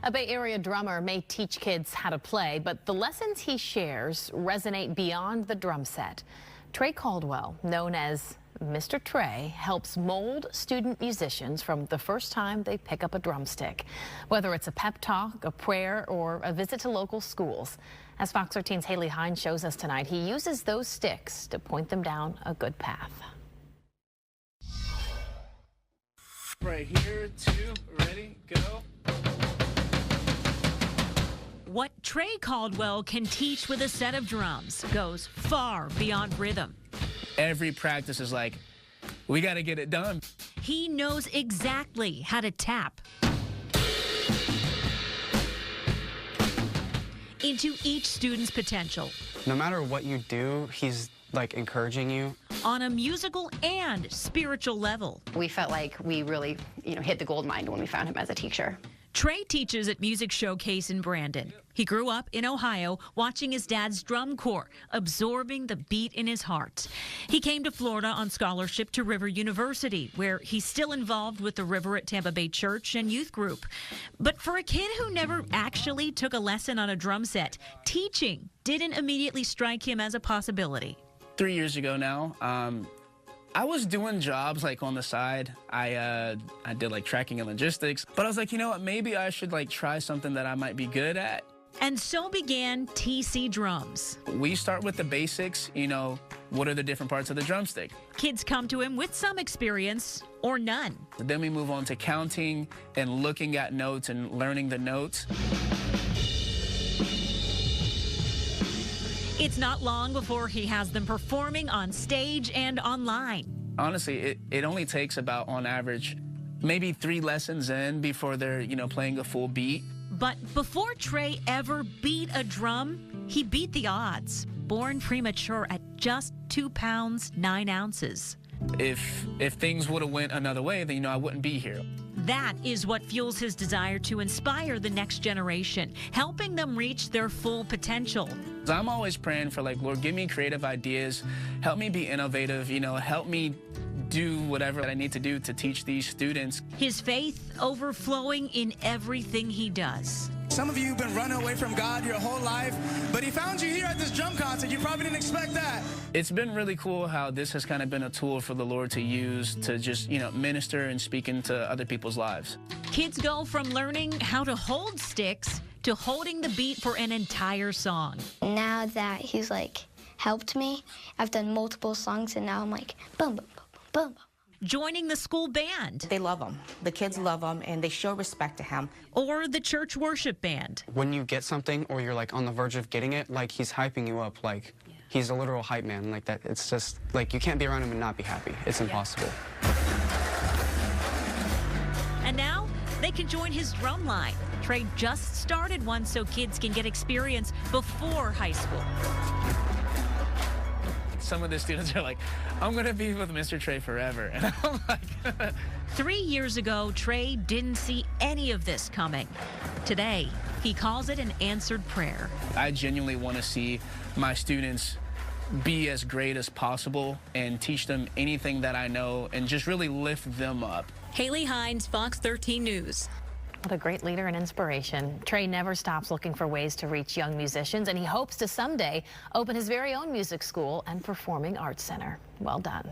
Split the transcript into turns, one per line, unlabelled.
A Bay Area drummer may teach kids how to play, but the lessons he shares resonate beyond the drum set. Treay Caldwell, known as Mr. Treay, helps mold student musicians from the first time they pick up a drumstick. Whether it's a pep talk, a prayer, or a visit to local schools. As Fox 13's Haley Hines shows us tonight, he uses those sticks to point them down a good path.
Right here, 2, ready, go.
What Treay Caldwell can teach with a set of drums goes far beyond rhythm.
Every practice is like, we got to get it done.
He knows exactly how to tap into each student's potential.
No matter what you do, he's like encouraging you.
On a musical and spiritual level.
We felt like we really, hit the gold mine when we found him as a teacher.
Treay teaches at Music Showcase in Brandon. He grew up in Ohio watching his dad's drum corps, absorbing the beat in his heart. He came to Florida on scholarship to River University, where he's still involved with the River at Tampa Bay Church and youth group. But for a kid who never actually took a lesson on a drum set, teaching didn't immediately strike him as a possibility.
3 years ago now, I was doing jobs like on the side. I did like tracking and logistics, but I was like, you know what, maybe I should like try something that I might be good at.
And so began TC Drums.
We start with the basics, what are the different parts of the drumstick?
Kids come to him with some experience or none.
Then we move on to counting and looking at notes and learning the notes.
It's not long before he has them performing on stage and online.
Honestly, it only takes about, on average, maybe 3 lessons in before they're, playing a full beat.
But before Treay ever beat a drum, he beat the odds. Born premature at just 2 pounds, 9 ounces.
If things would have went another way, then, I wouldn't be here.
That is what fuels his desire to inspire the next generation, helping them reach their full potential.
I'm always praying for, like, Lord, give me creative ideas, help me be innovative, help me do whatever I need to do to teach these students.
His faith overflowing in everything he does.
Some of you have been running away from God your whole life, but he found you here at this drum concert. You probably didn't expect that.
It's been really cool how this has kind of been a tool for the Lord to use to just, minister and speak into other people's lives.
Kids go from learning how to hold sticks to holding the beat for an entire song.
Now that he's helped me, I've done multiple songs and now I'm like, boom, boom, boom, boom, boom.
Joining the school band.
They love him. The kids love him, and they show respect to him.
Or the church worship band.
When you get something or you're on the verge of getting it, he's hyping you up, he's a literal hype man, that. It's just you can't be around him and not be happy. It's impossible.
And now they can join his drum line. Treay just started one so kids can get experience before high school.
Some of the students are like, I'm going to be with Mr. Treay forever. And I'm like...
3 years ago, Treay didn't see any of this coming. Today, he calls it an answered prayer.
I genuinely want to see my students be as great as possible and teach them anything that I know and just really lift them up.
Haley Hines, Fox 13 News.
What a great leader and inspiration. Treay never stops looking for ways to reach young musicians, and he hopes to someday open his very own music school and performing arts center. Well done.